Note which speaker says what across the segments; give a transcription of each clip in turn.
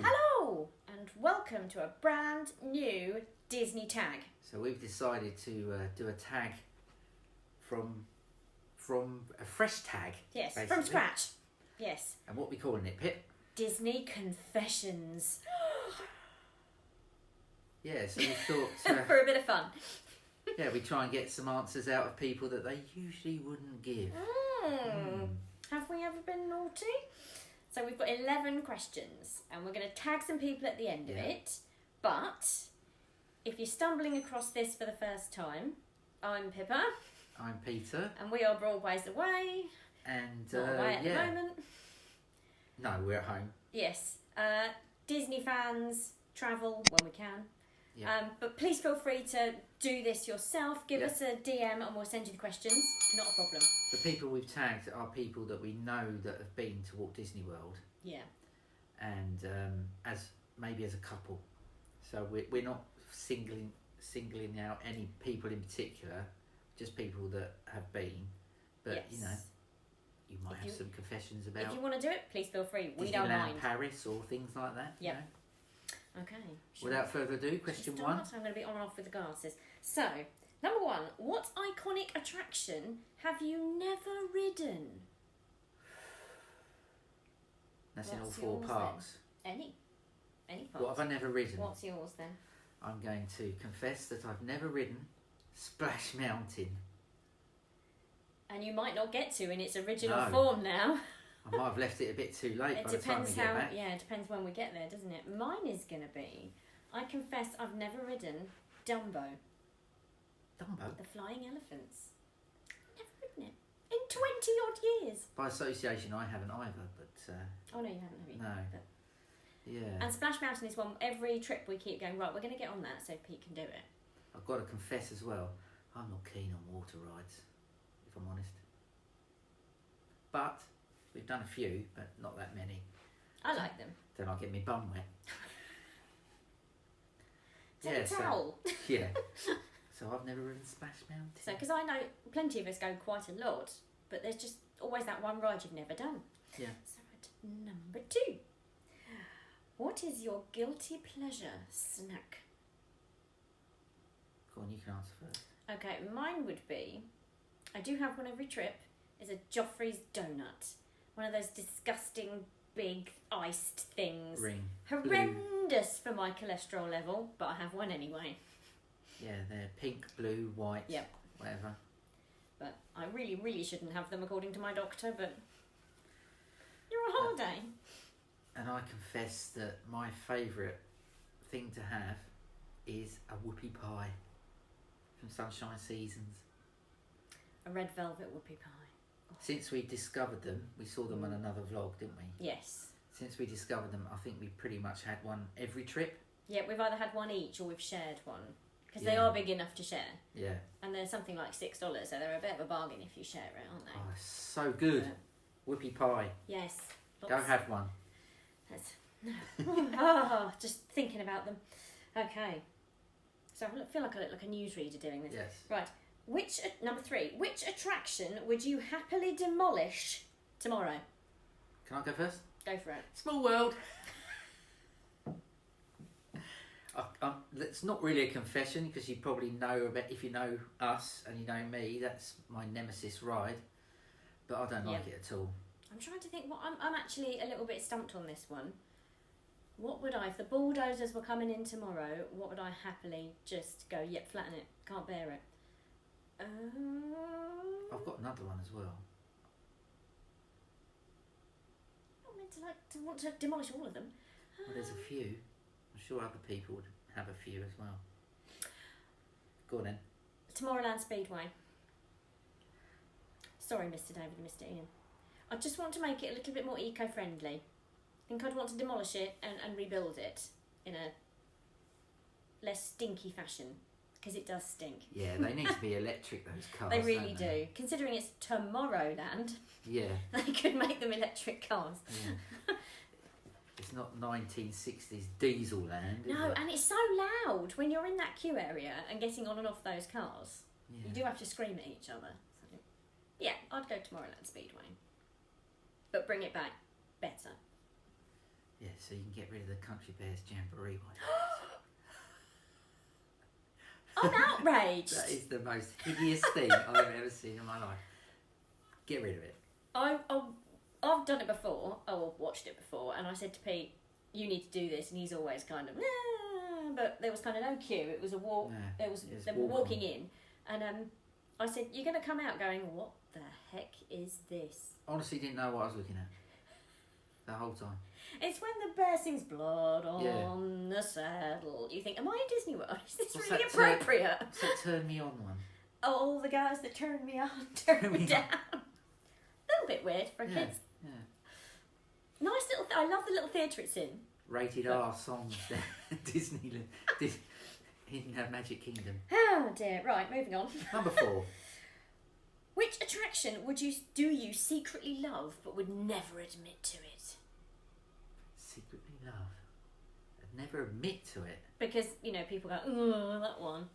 Speaker 1: Hello, and welcome to a brand new Disney tag.
Speaker 2: So we've decided to do a tag from a fresh tag.
Speaker 1: Yes,
Speaker 2: basically.
Speaker 1: from scratch. Yes.
Speaker 2: And what are we calling it, Pip?
Speaker 1: Disney Confessions.
Speaker 2: Yeah, so we thought...
Speaker 1: For a bit of fun.
Speaker 2: Yeah, we try and get some answers out of people that they usually wouldn't give.
Speaker 1: Have we ever been naughty? So we've got 11 questions and we're going to tag some people at the end of it. But if you're stumbling across this for the first time, I'm Pippa.
Speaker 2: I'm Peter.
Speaker 1: And we are BroadwaysAway.
Speaker 2: And
Speaker 1: not away at the moment.
Speaker 2: No, we're at home.
Speaker 1: Yes. Disney fans travel when we can.
Speaker 2: Yeah.
Speaker 1: But please feel free to do this yourself. Give us a DM and we'll send you the questions. Not a problem.
Speaker 2: The people we've tagged are people that we know that have been to Walt Disney World.
Speaker 1: Yeah.
Speaker 2: And as a couple. So we're not singling out any people in particular, just people that have been. But you know, you might have some confessions about.
Speaker 1: If you want to do it, please feel free. We
Speaker 2: Disneyland
Speaker 1: don't mind.
Speaker 2: Paris or things like that.
Speaker 1: Yep.
Speaker 2: You know?
Speaker 1: Okay.
Speaker 2: Without further ado, question one.
Speaker 1: I'm going to be on and off with the glasses. So, number one, what iconic attraction have you never ridden?
Speaker 2: That's in all four parks.
Speaker 1: Then? Any parks.
Speaker 2: What have I never ridden?
Speaker 1: What's yours then?
Speaker 2: I'm going to confess that I've never ridden Splash Mountain.
Speaker 1: And you might not get to in its original form now.
Speaker 2: I might have left it a bit too late
Speaker 1: It
Speaker 2: by the time we get back.
Speaker 1: Yeah, it depends when we get there, doesn't it? Mine is going to be, I confess I've never ridden Dumbo.
Speaker 2: Dumbo?
Speaker 1: The flying elephants. Never ridden it. In 20 odd years.
Speaker 2: By association, I haven't either, but...
Speaker 1: oh, no, you haven't, have you?
Speaker 2: No.
Speaker 1: But...
Speaker 2: Yeah.
Speaker 1: And Splash Mountain is one, every trip we keep going, right, we're going to get on that so Pete can do it.
Speaker 2: I've got to confess as well, I'm not keen on water rides, if I'm honest. But... we've done a few, but not that many.
Speaker 1: I like them.
Speaker 2: Then I'll get my bum wet.
Speaker 1: Take a towel.
Speaker 2: Yeah. So I've never ridden Splash Mountain.
Speaker 1: So, because I know plenty of us go quite a lot, but there's just always that one ride you've never done.
Speaker 2: Yeah.
Speaker 1: So at number 2. What is your guilty pleasure snack?
Speaker 2: Go on, you can answer first.
Speaker 1: Okay, mine would be, I do have one every trip, is a Joffrey's donut. One of those disgusting, big, iced things.
Speaker 2: Ring.
Speaker 1: Horrendous for my cholesterol level, but I have one anyway.
Speaker 2: Yeah, they're pink, blue, white, whatever.
Speaker 1: But I really, really shouldn't have them according to my doctor, but you're on holiday.
Speaker 2: And I confess that my favourite thing to have is a whoopie pie from Sunshine Seasons.
Speaker 1: A red velvet whoopie pie.
Speaker 2: Since we discovered them, we saw them on another vlog, didn't we?
Speaker 1: Yes.
Speaker 2: Since we discovered them, I think we pretty much had one every trip.
Speaker 1: Yeah, we've either had one each or we've shared one. Because they are big enough to share.
Speaker 2: Yeah.
Speaker 1: And they're something like $6, so they're a bit of a bargain if you share it, aren't they?
Speaker 2: Oh, it's so good. Whoopie pie.
Speaker 1: Yes.
Speaker 2: Go have one.
Speaker 1: Just thinking about them. Okay. So I feel like I look like a newsreader doing this.
Speaker 2: Yes.
Speaker 1: Right. Number 3, which attraction would you happily demolish tomorrow?
Speaker 2: Can I go first?
Speaker 1: Go for it.
Speaker 2: Small World. It's not really a confession because you probably know about, if you know us and you know me, that's my nemesis ride. But I don't like it at all.
Speaker 1: I'm trying to think. I'm actually a little bit stumped on this one. What would I, if the bulldozers were coming in tomorrow, what would I happily just go, yep, flatten it, can't bear it?
Speaker 2: I've got another one as well.
Speaker 1: I'm not meant to want to demolish all of them.
Speaker 2: Well, there's a few. I'm sure other people would have a few as well. Go on then.
Speaker 1: Tomorrowland Speedway. Sorry, Mr. David and Mr. Ian. I just want to make it a little bit more eco-friendly. I think I'd want to demolish it and rebuild it in a less stinky fashion. because it does stink.
Speaker 2: Yeah, they need to be electric, those cars.
Speaker 1: They really
Speaker 2: don't
Speaker 1: do.
Speaker 2: they?
Speaker 1: Considering it's Tomorrowland,
Speaker 2: Yeah.
Speaker 1: they could make them electric cars.
Speaker 2: Yeah. It's not 1960s diesel land.
Speaker 1: No,
Speaker 2: is it?
Speaker 1: and it's so loud when you're in that queue area and getting on and off those cars.
Speaker 2: Yeah.
Speaker 1: You do have to scream at each other. So, yeah, I'd go Tomorrowland Speedway. But bring it back better.
Speaker 2: Yeah, so you can get rid of the Country Bears Jamboree one.
Speaker 1: I'm outraged.
Speaker 2: That is the most hideous thing I've ever seen in my life. Get rid of it.
Speaker 1: I've done it before, watched it before, and I said to Pete, you need to do this, and he's always kind of, but there was kind of no queue, it was a walk,
Speaker 2: No,
Speaker 1: they were walking in, and I said, you're going to come out going, what the heck is this?
Speaker 2: Honestly, didn't know what I was looking at the whole time.
Speaker 1: It's when the bear sings blood on the saddle. You think, am I in Disney World? Is this
Speaker 2: What's
Speaker 1: really
Speaker 2: that,
Speaker 1: appropriate?
Speaker 2: It's that turn me on one.
Speaker 1: Oh, all the guys that turn me on, turn me down. A little bit weird for kids.
Speaker 2: Yeah.
Speaker 1: Nice little. I love the little theatre it's in.
Speaker 2: Rated R songs Disneyland in Magic Kingdom.
Speaker 1: Oh dear. Right, moving on.
Speaker 2: Number 4.
Speaker 1: Which attraction do you secretly love but would never admit to it?
Speaker 2: Secretly love. I'd never admit to it.
Speaker 1: Because people go, oh, that one.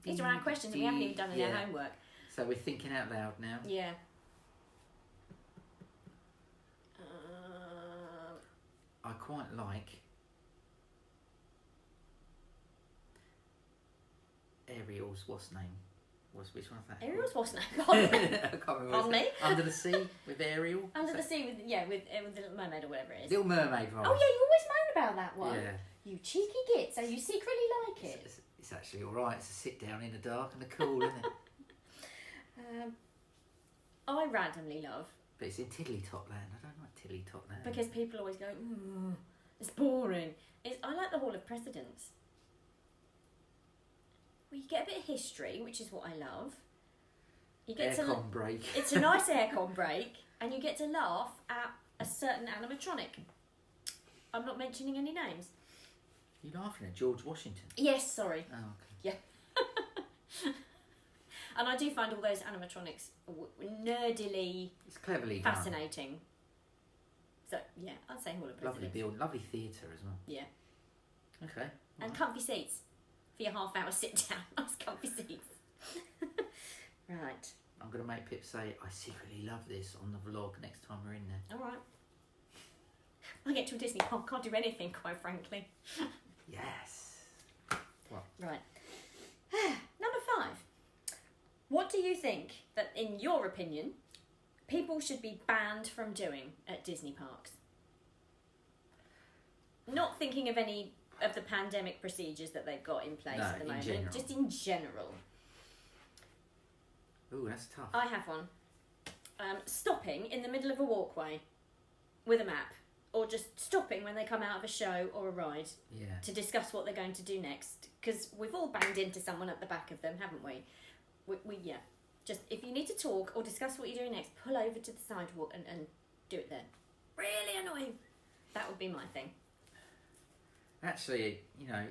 Speaker 1: These are our questions and we haven't even done any homework.
Speaker 2: So we're thinking out loud now.
Speaker 1: Yeah.
Speaker 2: I quite like Ariel's what's name? Which one's that?
Speaker 1: Ariel's what's name?
Speaker 2: I can't remember.
Speaker 1: Pardon me?
Speaker 2: Under the Sea with Ariel.
Speaker 1: Under the Sea with the Little Mermaid or whatever it is.
Speaker 2: Little Mermaid, right?
Speaker 1: Oh yeah, you always moan about that one.
Speaker 2: Yeah.
Speaker 1: You cheeky git. So you secretly like it.
Speaker 2: It's actually all right. It's a sit down in the dark and the cool, isn't it?
Speaker 1: I randomly love.
Speaker 2: But it's in Tiddly Top Land. I don't like Tiddly Top Land.
Speaker 1: Because people always go, it's boring. I like the Hall of Presidents. Well, you get a bit of history, which is what I love. You get
Speaker 2: aircon break.
Speaker 1: It's a nice aircon break, and you get to laugh at a certain animatronic. I'm not mentioning any names.
Speaker 2: You're laughing at George Washington.
Speaker 1: Yes, sorry.
Speaker 2: Oh, okay.
Speaker 1: Yeah. And I do find all those animatronics nerdily
Speaker 2: It's cleverly
Speaker 1: fascinating. Done. So, yeah, I'd say Hall of Presidents.
Speaker 2: Lovely build, lovely theatre as well.
Speaker 1: Yeah.
Speaker 2: Okay.
Speaker 1: And comfy seats for your half-hour sit-down. Nice comfy seats. Right.
Speaker 2: I'm going to make Pip say, I secretly love this on the vlog next time we're in there.
Speaker 1: All right. I get to a Disney park, can't do anything, quite frankly.
Speaker 2: Yes. What?
Speaker 1: Right. Number 5. What do you think that, in your opinion, people should be banned from doing at Disney parks? Not thinking of any of the pandemic procedures that they've got in place at the moment.
Speaker 2: General.
Speaker 1: Just in general.
Speaker 2: Ooh, that's tough.
Speaker 1: I have one. Stopping in the middle of a walkway with a map. Or just stopping when they come out of a show or a ride to discuss what they're going to do next. Because we've all banged into someone at the back of them, haven't we? Yeah. Just, if you need to talk or discuss what you're doing next, pull over to the sidewalk and do it there. Really annoying. That would be my thing.
Speaker 2: Actually,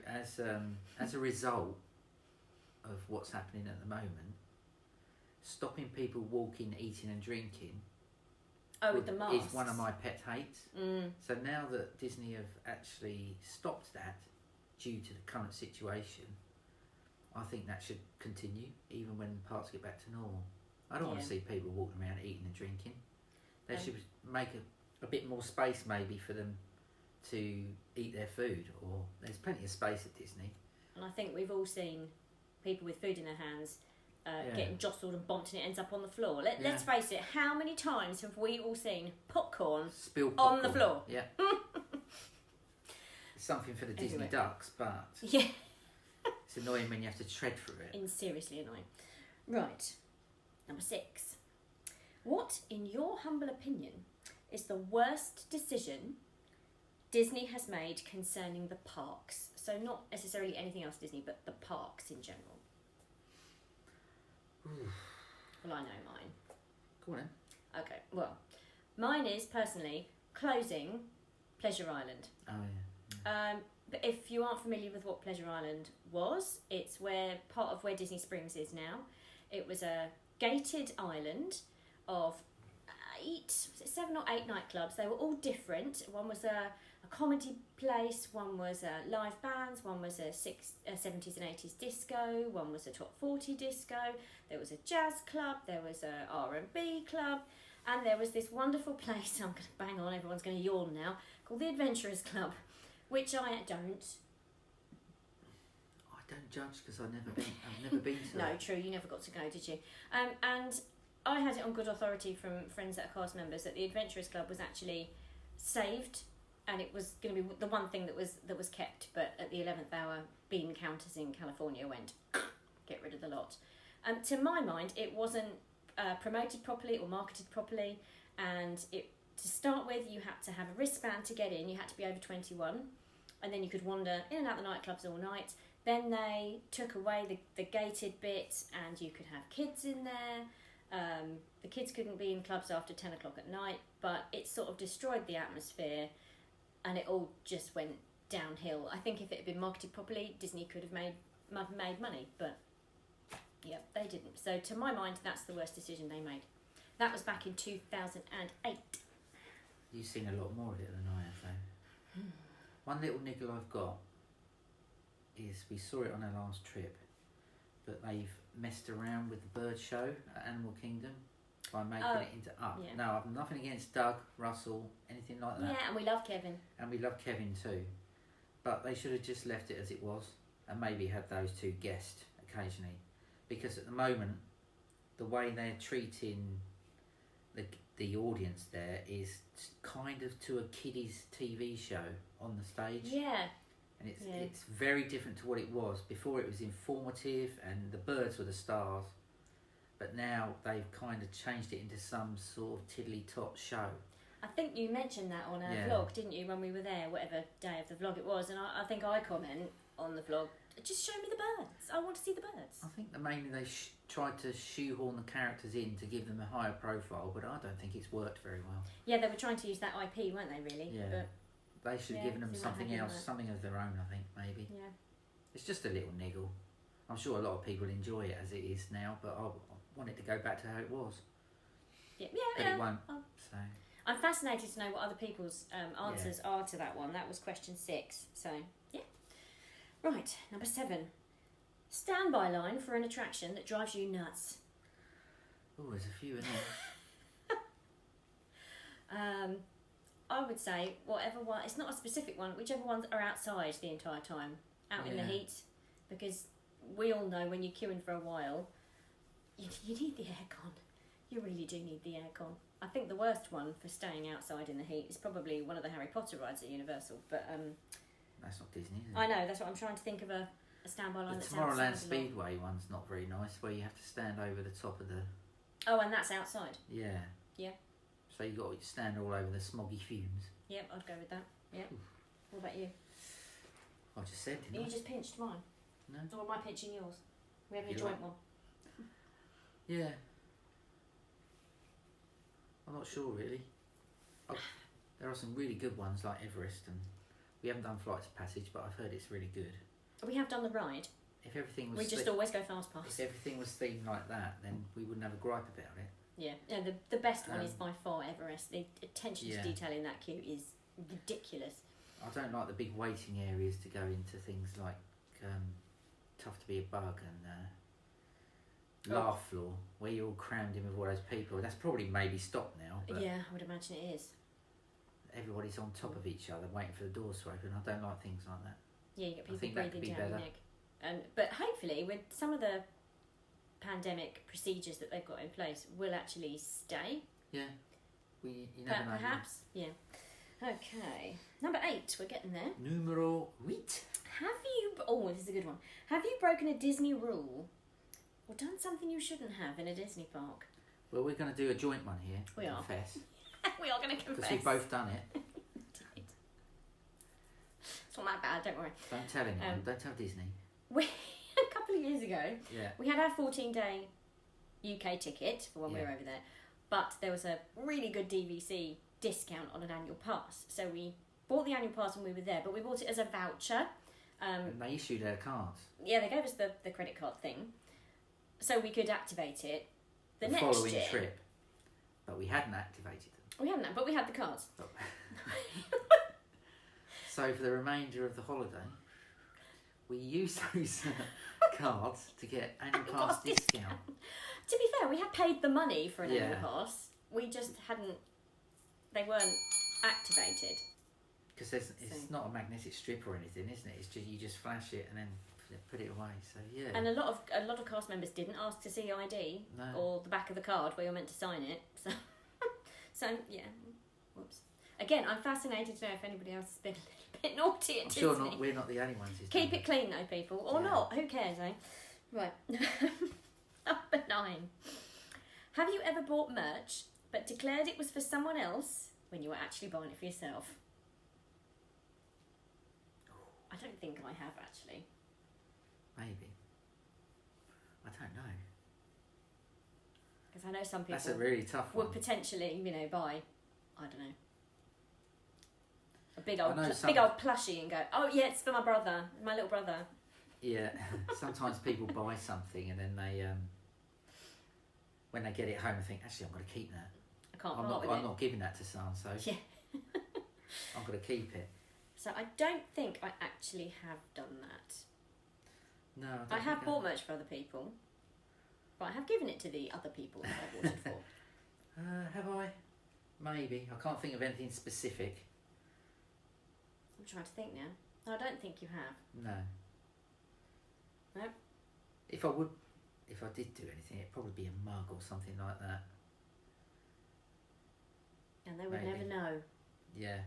Speaker 2: as a result of what's happening at the moment, stopping people walking, eating and drinking
Speaker 1: with the masks
Speaker 2: is one of my pet hates.
Speaker 1: Mm.
Speaker 2: So now that Disney have actually stopped that due to the current situation, I think that should continue even when parks get back to normal. I don't want to see people walking around eating and drinking. They should make a bit more space maybe for them to eat their food, or there's plenty of space at Disney.
Speaker 1: And I think we've all seen people with food in their hands getting jostled and bumped and it ends up on the floor. Let's face it, how many times have we all seen popcorn
Speaker 2: Spilled popcorn
Speaker 1: on the floor?
Speaker 2: Yeah. It's something for the Disney
Speaker 1: Everywhere.
Speaker 2: ducks, but
Speaker 1: Yeah.
Speaker 2: it's annoying when you have to tread through it.
Speaker 1: And seriously annoying. Right. Number 6. What, in your humble opinion, is the worst decision Disney has made concerning the parks? So not necessarily anything else Disney, but the parks in general.
Speaker 2: Ooh.
Speaker 1: Well, I know mine.
Speaker 2: Go on then.
Speaker 1: Okay, well, mine is, personally, closing Pleasure Island.
Speaker 2: Oh, yeah.
Speaker 1: but if you aren't familiar with what Pleasure Island was, it's part of where Disney Springs is now. It was a gated island of 7 or 8 nightclubs. They were all different. One was a comedy place, one was live bands, one was a 70s and 80s disco, one was a top 40 disco, there was a jazz club, there was a R&B club, and there was this wonderful place, I'm going to bang on, everyone's going to yawn now, called the Adventurers Club, which I don't
Speaker 2: judge because I've never been to
Speaker 1: No,
Speaker 2: it.
Speaker 1: true, you never got to go, did you? And I had it on good authority from friends that are cast members that the Adventurers Club was actually saved, and it was going to be the one thing that was kept, but at the 11th hour, bean counters in California went, get rid of the lot. To my mind, it wasn't promoted properly or marketed properly, and to start with, you had to have a wristband to get in, you had to be over 21, and then you could wander in and out the nightclubs all night. Then they took away the gated bit, and you could have kids in there. The kids couldn't be in clubs after 10 o'clock at night, but it sort of destroyed the atmosphere, and it all just went downhill. I think if it had been marketed properly, Disney could have made money, but yeah, they didn't. So to my mind, that's the worst decision they made. That was back in 2008.
Speaker 2: You've seen a lot more of it than I have, though. One little niggle I've got is we saw it on our last trip, but they've messed around with the bird show at Animal Kingdom by making it into Up.
Speaker 1: Yeah.
Speaker 2: No, I've nothing against Doug, Russell, anything like that.
Speaker 1: Yeah, and we love Kevin.
Speaker 2: And we love Kevin too. But they should have just left it as it was and maybe had those two guests occasionally. Because at the moment, the way they're treating the audience there is kind of to a kiddies TV show on the stage.
Speaker 1: Yeah.
Speaker 2: And it's very different to what it was. Before it was informative and the birds were the stars. But now they've kind of changed it into some sort of tiddly-tot show.
Speaker 1: I think you mentioned that on our vlog, didn't you, when we were there, whatever day of the vlog it was, and I think I comment on the vlog, just show me the birds. I want to see the birds.
Speaker 2: I think that mainly they tried to shoehorn the characters in to give them a higher profile, but I don't think it's worked very well.
Speaker 1: Yeah, they were trying to use that IP, weren't they, really?
Speaker 2: Yeah.
Speaker 1: But
Speaker 2: they should have given them something else, something of their own, I think, maybe.
Speaker 1: Yeah.
Speaker 2: It's just a little niggle. I'm sure a lot of people enjoy it as it is now, but I want it to go back to how it was.
Speaker 1: Yeah,
Speaker 2: But it won't, so...
Speaker 1: I'm fascinated to know what other people's answers are to that one. That was question 6. So, yeah. Right, number 7. Standby line for an attraction that drives you nuts.
Speaker 2: Oh, there's a few in there.
Speaker 1: I would say whatever one, it's not a specific one, whichever ones are outside the entire time, out in the heat, because we all know when you're queuing for a while, you need the aircon. You really do need the aircon. I think the worst one for staying outside in the heat is probably one of the Harry Potter rides at Universal, but
Speaker 2: That's not Disney, is it?
Speaker 1: I know, that's what I'm trying to think of a standby line that's outside.
Speaker 2: The Tomorrowland
Speaker 1: a
Speaker 2: Speedway one's not very nice, where you have to stand over the top of the...
Speaker 1: Oh, and that's outside?
Speaker 2: Yeah.
Speaker 1: Yeah.
Speaker 2: So you've got to stand all over the smoggy fumes.
Speaker 1: Yep, I'd go with that. Yep. What about you?
Speaker 2: I just said, didn't I?
Speaker 1: You just pinched mine.
Speaker 2: No.
Speaker 1: Or am I pinching yours? We have a
Speaker 2: You
Speaker 1: joint
Speaker 2: like-
Speaker 1: one.
Speaker 2: Yeah. I'm not sure, really. There are some really good ones, like Everest, and we haven't done Flights of Passage, but I've heard it's really good.
Speaker 1: We have done the ride.
Speaker 2: If everything was...
Speaker 1: We just always go fast
Speaker 2: If
Speaker 1: pass.
Speaker 2: everything was themed like that, then we wouldn't have a gripe about it.
Speaker 1: Yeah. No, the best one is by far Everest. The attention to
Speaker 2: Yeah.
Speaker 1: detail in that queue is ridiculous.
Speaker 2: I don't like the big waiting areas to go into things like Tough to Be a Bug and Laugh Floor, where you're all crammed in with all those people. That's probably maybe stopped now, but
Speaker 1: Yeah, I would imagine it is.
Speaker 2: everybody's on top of each other waiting for the doors to open. I don't like things like that.
Speaker 1: Yeah, you get
Speaker 2: I
Speaker 1: people
Speaker 2: think that could
Speaker 1: breathing
Speaker 2: be
Speaker 1: down your
Speaker 2: better.
Speaker 1: neck. But hopefully, with some of the pandemic procedures that they've got in place, will actually stay.
Speaker 2: Yeah, you never know.
Speaker 1: Perhaps. Yeah. Okay. Number 8. We're getting there.
Speaker 2: Numero 8.
Speaker 1: Have you... Oh, this is a good one. Have you broken a Disney rule or done something you shouldn't have in a Disney park?
Speaker 2: Well, we're going to do a joint one here.
Speaker 1: We are.
Speaker 2: Confess.
Speaker 1: We are going to confess.
Speaker 2: Because we've both done it.
Speaker 1: It's not that bad, don't worry.
Speaker 2: Don't tell anyone. Don't tell Disney.
Speaker 1: We, a couple of years ago,
Speaker 2: Yeah.
Speaker 1: we had our 14-day UK ticket for when we were over there, but there was a really good DVC discount on an annual pass. So we bought the annual pass when we were there, but we bought it as a voucher.
Speaker 2: And they issued our cards.
Speaker 1: Yeah, they gave us the credit card thing, so we could activate it the next
Speaker 2: following
Speaker 1: year.
Speaker 2: trip. But we hadn't activated them.
Speaker 1: We hadn't, but we had the cards.
Speaker 2: So for the remainder of the holiday, we used those cards to get annual pass discount.
Speaker 1: To be fair, we had paid the money for an
Speaker 2: Yeah.
Speaker 1: annual pass. We just hadn't. They weren't activated.
Speaker 2: Because it's not a magnetic strip or anything, isn't it? It's just you just flash it and then put it away. So yeah.
Speaker 1: And a lot of cast members didn't ask to see ID or the back of the card where you're meant to sign it. So yeah. Whoops. Again, I'm fascinated to know if anybody else has been a little bit naughty at Disney.
Speaker 2: I'm sure we're not the only ones.
Speaker 1: Keep it clean though, people, or not. Who cares, eh? Right. Number 9. Have you ever bought merch but declared it was for someone else when you were actually buying it for yourself? I don't think I have, actually.
Speaker 2: Maybe. I don't know.
Speaker 1: Because I know some people
Speaker 2: That's a really tough one.
Speaker 1: would potentially, buy, I don't know, a big
Speaker 2: I
Speaker 1: old
Speaker 2: know
Speaker 1: big old plushie and go, oh yeah, it's for my brother, my little brother.
Speaker 2: Yeah. Sometimes people buy something and then they, when they get it home, they think, actually, I'm going to keep that.
Speaker 1: I can't
Speaker 2: I'm
Speaker 1: part with it.
Speaker 2: not giving that to so-and-so.
Speaker 1: Yeah.
Speaker 2: I'm going to keep it.
Speaker 1: So I don't think I actually have done that.
Speaker 2: No,
Speaker 1: I have bought merch for other people, but I have given it to the other people that I bought it for.
Speaker 2: Have I? Maybe. I can't think of anything specific.
Speaker 1: I'm trying to think now. I don't think you have.
Speaker 2: No.
Speaker 1: No.
Speaker 2: If I did do anything, it'd probably be a mug or something like that.
Speaker 1: And they would
Speaker 2: Maybe.
Speaker 1: never know.
Speaker 2: Yeah.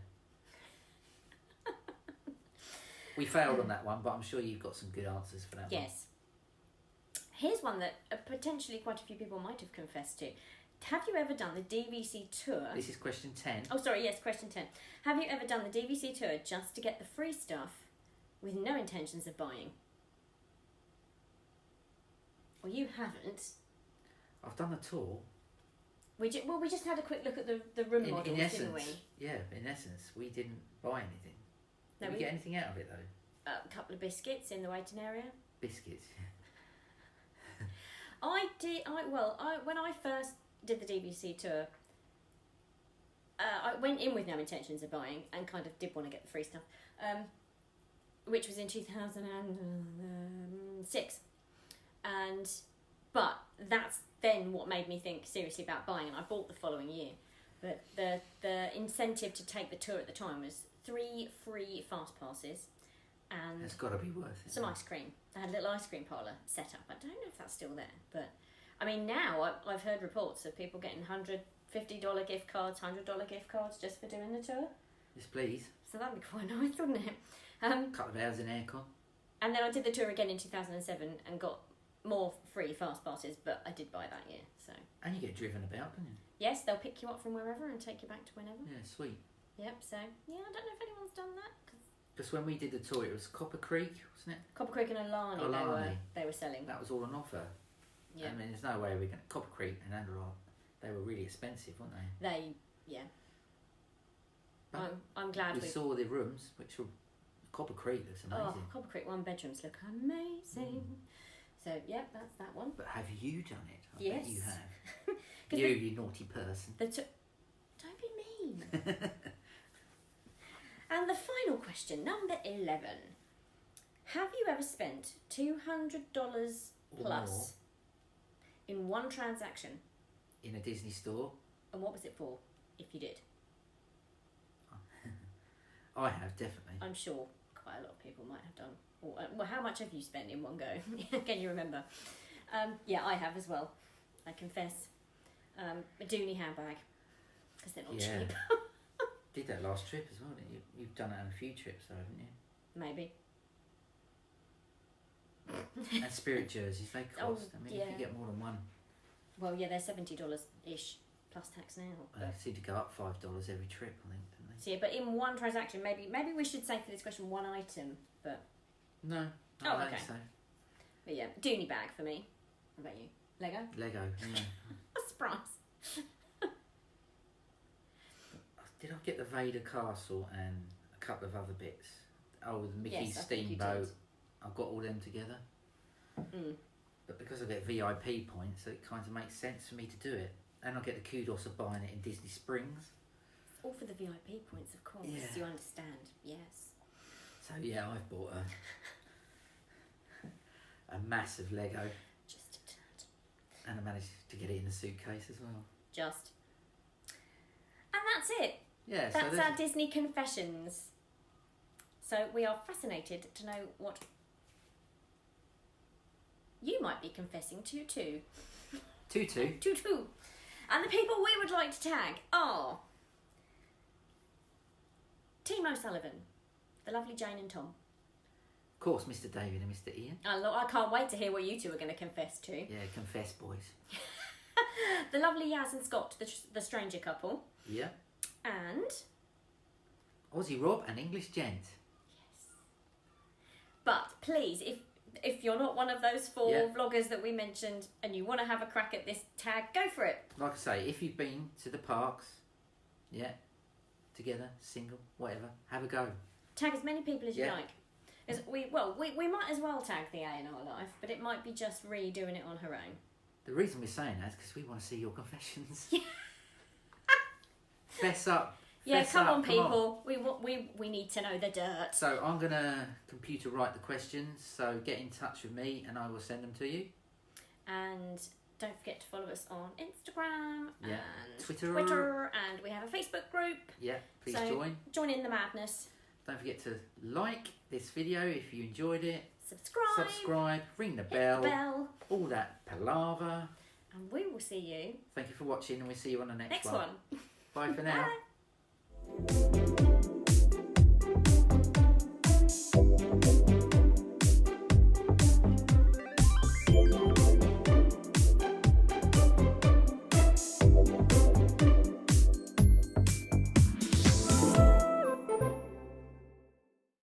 Speaker 2: We failed on that one, but I'm sure you've got some good answers for that one.
Speaker 1: Yes. Here's one that potentially quite a few people might have confessed to. Have you ever done the DVC tour?
Speaker 2: This is question 10.
Speaker 1: Oh, sorry, yes, question 10. Have you ever done the DVC tour just to get the free stuff with no intentions of buying? Well, you haven't.
Speaker 2: I've done the tour.
Speaker 1: We just had a quick look at the room models,
Speaker 2: in essence,
Speaker 1: didn't we?
Speaker 2: Yeah, in essence, we didn't buy anything.
Speaker 1: No,
Speaker 2: Did we get anything out of it, though?
Speaker 1: A couple of biscuits in the waiting area.
Speaker 2: Biscuits.
Speaker 1: When I first did the DVC tour, I went in with no intentions of buying and kind of did want to get the free stuff, which was in 2006, but that's then what made me think seriously about buying, and I bought the following year. But the incentive to take the tour at the time was 3 free fast passes and
Speaker 2: It's got to be worth it.
Speaker 1: some ice cream. They had a little ice cream parlour set up. I don't know if that's still there, but I mean now I've heard reports of people getting $150 gift cards, $100 gift cards just for doing the tour.
Speaker 2: Yes, please.
Speaker 1: So that'd be quite nice, wouldn't it?
Speaker 2: Couple of hours in aircon.
Speaker 1: And then I did the tour again in 2007 and got more free fast passes, but I did buy that year. So
Speaker 2: And you get driven about, don't you?
Speaker 1: yes, they'll pick you up from wherever and take you back to whenever.
Speaker 2: Yeah, sweet.
Speaker 1: Yep. So yeah, I don't know if anyone's done that.
Speaker 2: Because when we did the tour, it was Copper Creek, wasn't it?
Speaker 1: Copper Creek and Alani, they were selling.
Speaker 2: That was all on offer.
Speaker 1: Yeah.
Speaker 2: I mean, there's no way we're going to... Copper Creek and Andorra, they were really expensive, weren't they? But
Speaker 1: I'm glad
Speaker 2: we saw the rooms, which were... Copper Creek looks amazing.
Speaker 1: Oh, Copper Creek 1 bedrooms look amazing. So, yeah, that's that one.
Speaker 2: But have you done it? I
Speaker 1: Yes.
Speaker 2: bet you have. You naughty person.
Speaker 1: Don't be mean. And the final question, number 11. Have you ever spent $200 plus in one transaction?
Speaker 2: In a Disney store?
Speaker 1: And what was it for, if you did?
Speaker 2: I have, definitely.
Speaker 1: I'm sure quite a lot of people might have done. Well, how much have you spent in one go? Can you remember? Yeah, I have as well. I confess. A Dooney handbag, because they're not cheap.
Speaker 2: Did that last trip as well, didn't you? You've done it on a few trips though, haven't you?
Speaker 1: Maybe.
Speaker 2: And spirit jerseys, they cost. I mean, if you get more than one.
Speaker 1: Well, yeah, they're $70-ish plus tax now.
Speaker 2: They seem to go up $5 every trip, I think, don't they?
Speaker 1: So yeah, but in one transaction, maybe we should say for this question one item, but...
Speaker 2: No, I don't think so.
Speaker 1: But yeah, Dooney bag for me. What about you? Lego?
Speaker 2: Lego, yeah.
Speaker 1: A surprise.
Speaker 2: Did I get the Vader castle and a couple of other bits. Oh, the Mickey
Speaker 1: Yes, I think you
Speaker 2: Steamboat.
Speaker 1: did.
Speaker 2: I've got all them together.
Speaker 1: Mm.
Speaker 2: But because I get VIP points, it kind of makes sense for me to do it. And I get the kudos of buying it in Disney Springs.
Speaker 1: All for the VIP points, of course.
Speaker 2: Yeah.
Speaker 1: You understand? Yes.
Speaker 2: So yeah, I've bought a massive Lego,
Speaker 1: Just a tad.
Speaker 2: and I managed to get it in the suitcase as well.
Speaker 1: Just. And that's it.
Speaker 2: Yeah,
Speaker 1: That's
Speaker 2: so
Speaker 1: our Disney confessions. So we are fascinated to know what you might be confessing to too.
Speaker 2: Tutu.
Speaker 1: Tutu. And the people we would like to tag are Team O'Sullivan, the lovely Jane and Tom.
Speaker 2: Of course, Mr. David and Mr. Ian.
Speaker 1: I can't wait to hear what you two are going to confess to.
Speaker 2: Yeah, confess, boys.
Speaker 1: The lovely Yaz and Scott, the stranger couple.
Speaker 2: Yeah.
Speaker 1: And
Speaker 2: Aussie Rob and English Gent.
Speaker 1: but please, if you're not one of those 4
Speaker 2: Yeah.
Speaker 1: vloggers that we mentioned and you want to have a crack at this tag, go for it.
Speaker 2: Like I say, if you've been to the parks, yeah, together, single, whatever, have a go.
Speaker 1: Tag as many people as you
Speaker 2: Yeah.
Speaker 1: like. As we might as well tag the A in our life, but it might be just Ree doing it on her own.
Speaker 2: The reason we're saying that is because we want to see your confessions. Fess up.
Speaker 1: Yeah,
Speaker 2: Fess
Speaker 1: come
Speaker 2: up,
Speaker 1: on, people. We need to know the dirt.
Speaker 2: So I'm going to computer write the questions, so get in touch with me and I will send them to you.
Speaker 1: And don't forget to follow us on Instagram
Speaker 2: Yeah.
Speaker 1: and
Speaker 2: Twitter.
Speaker 1: and we have a Facebook group.
Speaker 2: Yeah, please
Speaker 1: So-
Speaker 2: join.
Speaker 1: Join in the madness.
Speaker 2: Don't forget to like this video if you enjoyed it.
Speaker 1: Subscribe.
Speaker 2: Ring the
Speaker 1: Hit
Speaker 2: bell,
Speaker 1: the bell.
Speaker 2: all that palaver.
Speaker 1: And we will see you
Speaker 2: Thank you for watching and we'll see you on the next
Speaker 1: next
Speaker 2: one.
Speaker 1: one.
Speaker 2: Bye for now.
Speaker 1: Bye.